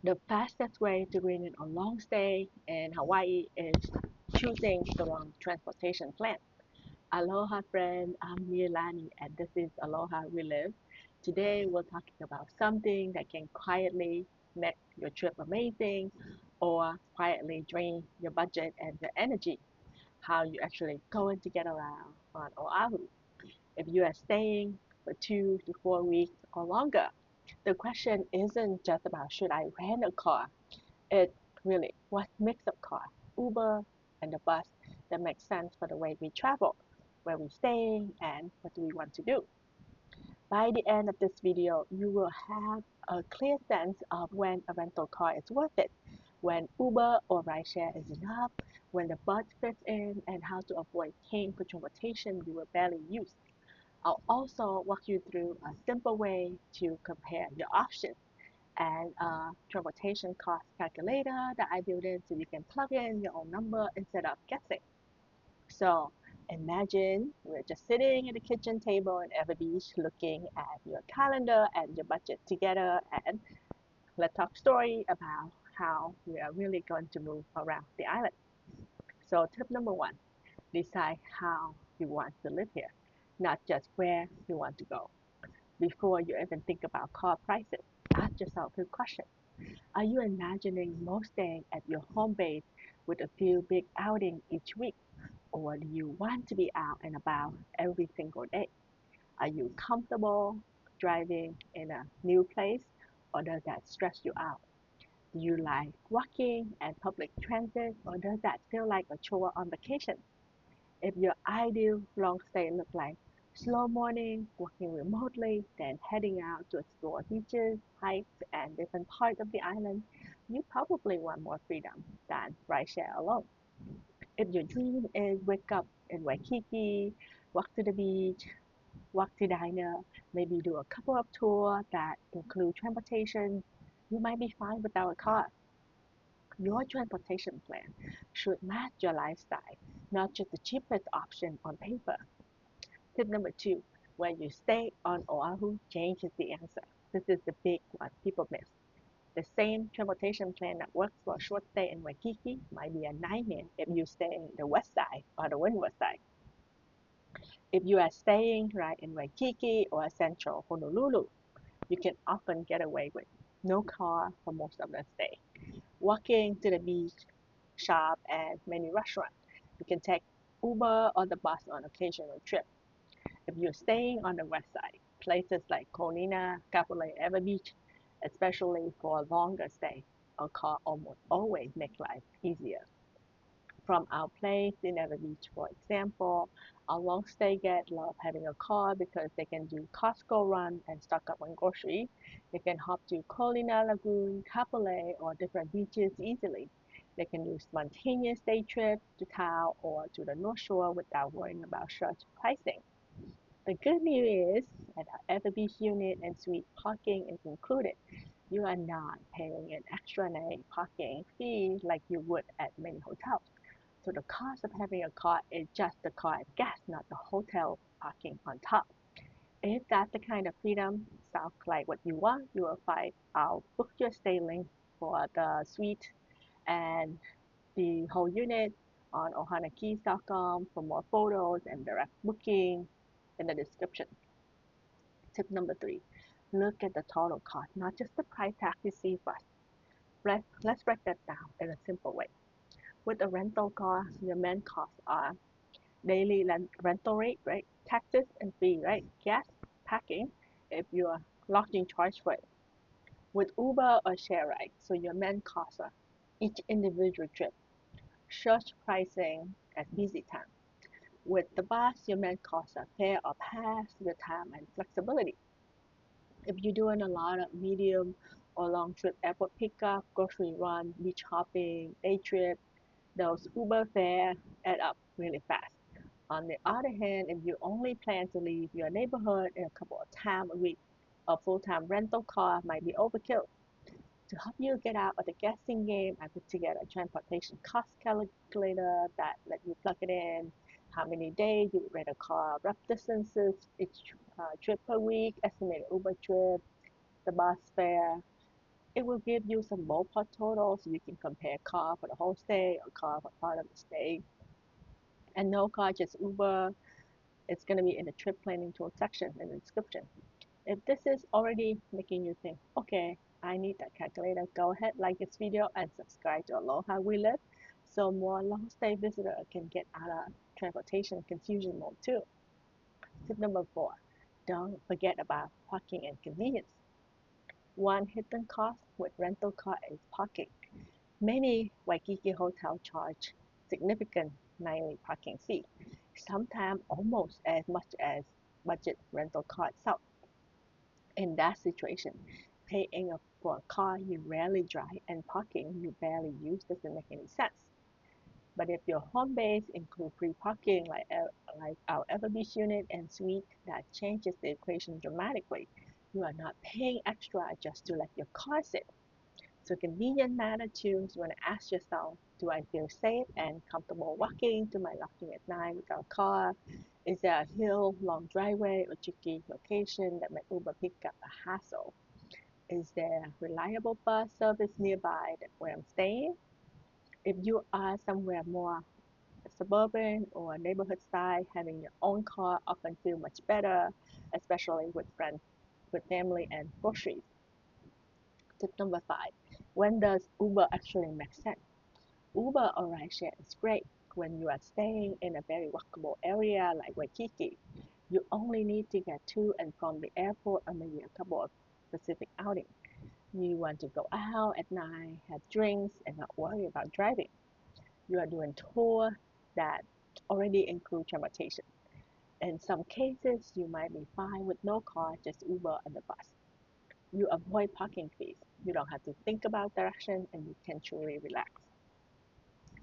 The fastest way to win a long stay in Hawaii is choosing the wrong transportation plan. Aloha friend, I'm Milani and this is Aloha We Live. Today we're talking about something that can quietly make your trip amazing or quietly drain your budget and your energy. How you actually going to get around on Oʻahu. If you are staying for 2 to 4 weeks or longer, the question isn't just about should I rent a car. It's really what mix of car, Uber and the bus that makes sense for the way we travel, where we stay, and what do we want to do. By the end of this video, you will have a clear sense of when a rental car is worth it, when Uber or rideshare is enough, when the bus fits in, and how to avoid paying for transportation you will barely use. I'll also walk you through a simple way to compare your options and a transportation cost calculator that I built in so you can plug in your own number instead of guessing. So imagine we're just sitting at the kitchen table in Ever Beach looking at your calendar and your budget together, and let's talk story about how we are really going to move around the island. So tip number one, decide how you want to live here, not just where you want to go. Before you even think about car prices, ask yourself this question. Are you imagining most staying at your home base with a few big outings each week? Or do you want to be out and about every single day? Are you comfortable driving in a new place or does that stress you out? Do you like walking and public transit or does that feel like a chore on vacation? If your ideal long stay looks like slow morning, working remotely, then heading out to explore beaches, hikes, and different parts of the island, you probably want more freedom than rideshare alone. If your dream is wake up in Waikiki, walk to the beach, walk to diner, maybe do a couple of tours that include transportation, you might be fine without a car. Your transportation plan should match your lifestyle, not just the cheapest option on paper. Tip number two, when you stay on Oahu, change is the answer. This is the big one people miss. The same transportation plan that works for a short stay in Waikiki might be a nightmare if you stay in the west side or the windward side. If you are staying right in Waikiki or central Honolulu, you can often get away with no car for most of the stay. Walking to the beach, shop, and many restaurants. You can take Uber or the bus on occasional trips. If you're staying on the west side, places like Kolina, Kapolei, Ever Beach, especially for a longer stay, a car almost always makes life easier. From our place in Ever Beach, for example, our long stay guests love having a car because they can do Costco run and stock up on groceries. They can hop to Kolina Lagoon, Kapolei, or different beaches easily. They can do spontaneous day trips to town or to the North Shore without worrying about surge pricing. The good news is that our Ever Beach unit and suite parking is included. You are not paying an extra night parking fee like you would at many hotels. So the cost of having a car is just the car and gas, not the hotel parking on top. If that's the kind of freedom sounds like what you want, you will find I'll book your stay link for the suite and the whole unit on ohanakeys.com for more photos and direct booking in the description. Tip number three, look at the total cost, not just the price tag you see first. Let's break that down in a simple way. With a rental car, your main costs are daily rental rate, right? Taxes and fee, right? Gas, parking, if you are lodging charge for it. With Uber or share ride, so your main costs are each individual trip, surge pricing at busy time. With the bus, your main costs are fare or pass, your time and flexibility. If you're doing a lot of medium or long trip airport pickup, grocery run, beach hopping, day trip, those Uber fares add up really fast. On the other hand, if you only plan to leave your neighborhood in a couple of times a week, a full-time rental car might be overkill. To help you get out of the guessing game, I put together a transportation cost calculator that let you plug it in, how many days you would rent a car, rough distances each trip per week, estimated Uber trip, the bus fare, It will give you some ballpark total so you can compare car for the whole stay or car for part of the stay. And no car, just Uber. It's going to be in the trip planning tool section in the description. If this is already making you think, okay, I need that calculator, go ahead, like this video and subscribe to Aloha We Live so more long stay visitors can get out of transportation confusion mode too. Tip number 4, don't forget about parking and convenience. One hidden cost with rental car is parking. Many Waikiki hotels charge significant nightly parking fee, sometimes almost as much as budget rental car itself. In that situation, paying for a car you rarely drive and parking you barely use doesn't make any sense. But if your home base includes free parking like our Everbeach unit and suite, that changes the equation dramatically. You are not paying extra just to let your car sit. So convenience matters too. So you want to ask yourself, do I feel safe and comfortable walking to my lodging at night without a car? Is there a hill, long driveway, or tricky location that my Uber pickup a hassle? Is there reliable bus service nearby where I'm staying? If you are somewhere more suburban or neighborhood style, having your own car often feels much better, especially with friends, with family and groceries. Tip number 5, when does Uber actually make sense? Uber or rideshare is great when you are staying in a very walkable area like Waikiki. You only need to get to and from the airport or maybe a couple of specific outings. You want to go out at night, have drinks, and not worry about driving. You are doing tours that already include transportation. In some cases, you might be fine with no car, just Uber and the bus. You avoid parking fees. You don't have to think about direction and you can truly relax.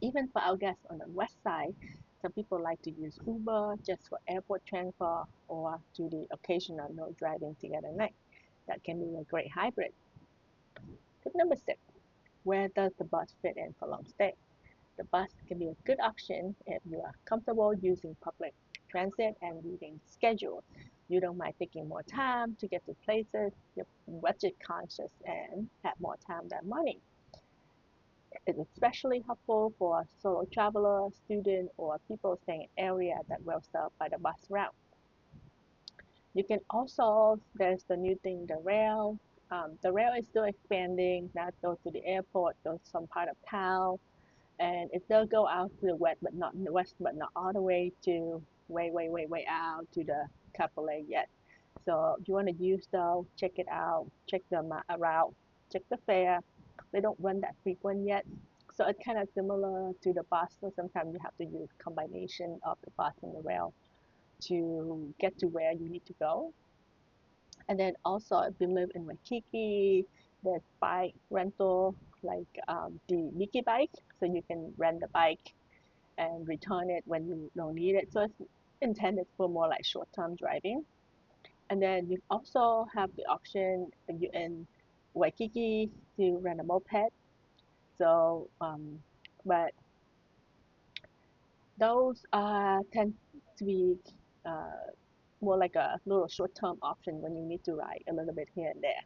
Even for our guests on the west side, some people like to use Uber just for airport transfer or do the occasional no driving together night. That can be a great hybrid. Tip number 6, where does the bus fit in for long stay? The bus can be a good option if you are comfortable using public transit and reading schedules. You don't mind taking more time to get to places, you're budget conscious and have more time than money. It's especially helpful for solo travelers, students, or people staying in areas that well served by the bus route. You can also, there's the new thing, the rail. The rail is still expanding, that goes to the airport, goes to some part of town, and it does go out to the west, but not all the way to way out to the Kapolei yet. So if you want to use those, check it out, check the route, check the fare. They don't run that frequent yet. So it's kind of similar to the bus. So sometimes you have to use combination of the bus and the rail to get to where you need to go. And then also if you live in Waikiki, there's bike rental like the Mickey bike. So you can rent the bike and return it when you don't need it. So it's intended for more like short-term driving. And then you also have the option if you're in Waikiki to rent a moped. So, but those tend to be uh, more like a little short-term option when you need to ride a little bit here and there.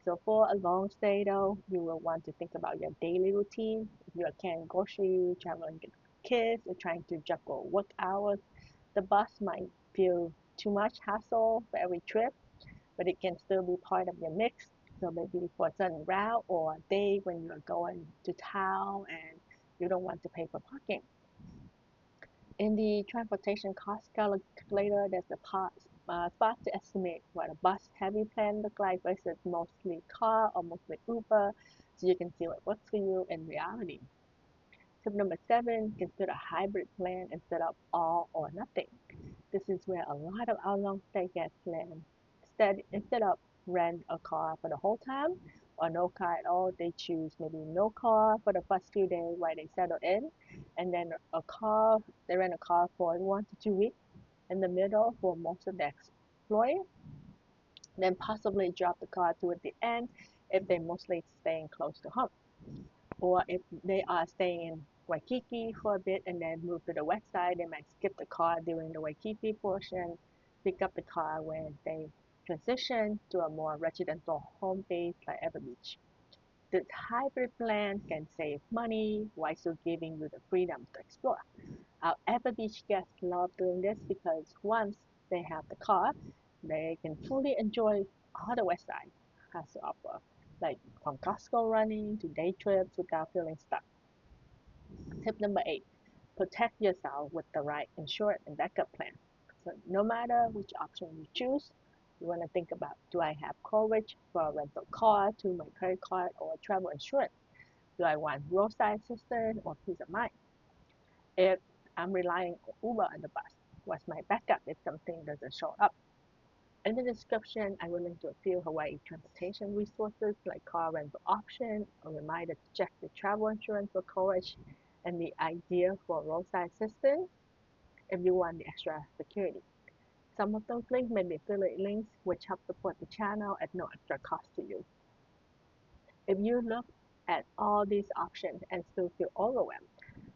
So for a long stay though, you will want to think about your daily routine. If you are carrying groceries, traveling with kids, or trying to juggle work hours, the bus might feel too much hassle for every trip, but it can still be part of your mix. So maybe for a certain route or a day when you're going to town and you don't want to pay for parking. In the transportation cost calculator, there's a spot to estimate what a bus heavy plan looks like versus mostly car or mostly Uber, so you can see what works for you in reality. Tip number 7, consider a hybrid plan instead of all or nothing. This is where a lot of our long stay guests plan. Instead of rent a car for the whole time or no car at all, they choose maybe no car for the first few days while they settle in, and then they rent a car for 1 to 2 weeks in the middle for most of the exploring, then possibly drop the car toward the end if they're mostly staying close to home. Or if they are staying in Waikiki for a bit and then move to the west side, they might skip the car during the Waikiki portion, pick up the car when they transition to a more residential home base like Everbeach. This hybrid plan can save money while still giving you the freedom to explore. Our Ever Beach guests love doing this because once they have the car, they can fully enjoy all the West Side has to offer, like from Costco running to day trips without feeling stuck. Tip number 8, protect yourself with the right insurance and backup plan. So no matter which option you choose, you want to think about, do I have coverage for a rental car, to my credit card, or travel insurance? Do I want roadside assistance or peace of mind? If I'm relying on Uber and the bus, what's my backup if something doesn't show up? In the description, I will link to a few Hawaii transportation resources like car rental option, a reminder to check the travel insurance for coverage, and the idea for roadside assistance if you want the extra security. Some of those links may be affiliate links, which help support the channel at no extra cost to you. If you look at all these options and still feel overwhelmed,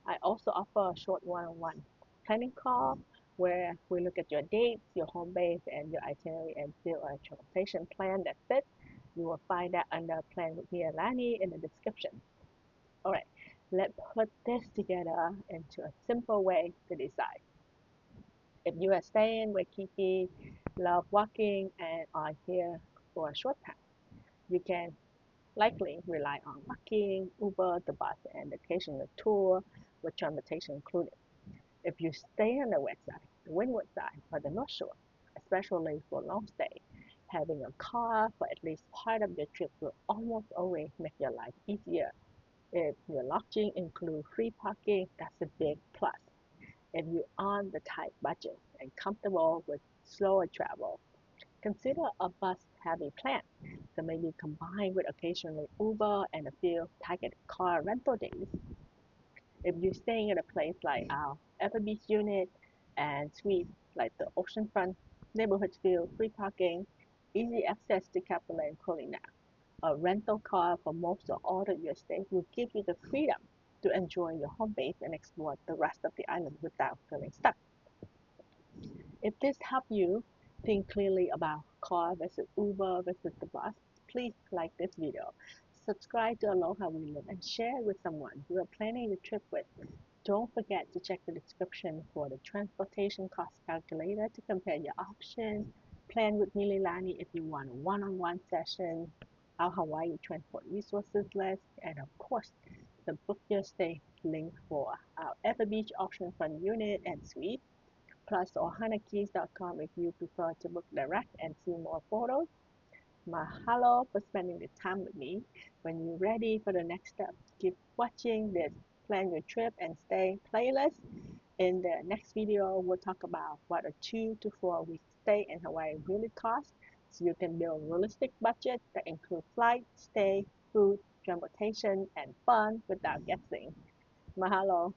I also offer a short one-on-one planning call where we look at your dates, your home base, and your itinerary and build a transportation plan that fits. You will find that under Plan with me and Lani in the description. Alright, let's put this together into a simple way to decide. If you are staying in Waikiki, love walking, and are here for a short time, you can likely rely on walking, Uber, the bus, and occasional tour with transportation included. If you stay on the west side, the windward side, or the north shore, especially for long stay, having a car for at least part of your trip will almost always make your life easier. If your lodging includes free parking, that's a big plus. If you're on the tight budget and comfortable with slower travel, consider a bus-heavy plan. So maybe combine with occasionally Uber and a few targeted car rental days. If you're staying at a place like our Ever Beach unit and suite like the oceanfront neighborhood feel free parking, easy access to Kapolei and Kolina, a rental car for most or all of your stays will give you the freedom to enjoy your home base and explore the rest of the island without feeling stuck. If this helped you think clearly about car versus Uber versus the bus, please like this video, subscribe to Aloha We Live, and share it with someone you are planning the trip with. Don't forget to check the description for the transportation cost calculator to compare your options. Plan with Mililani if you want a one-on-one session, our Hawaii transport resources list, and of course, the book your stay link for our Ever Beach oceanfront unit and suite, plus ohanakeys.com if you prefer to book direct and see more photos. Mahalo for spending the time with me. When you're ready for the next step, keep watching this Plan Your Trip and Stay playlist. In the next video, we'll talk about what a 2 to 4 week stay in Hawaii really costs, so you can build a realistic budget that includes flight, stay, food, transportation, and fun without guessing. Mahalo.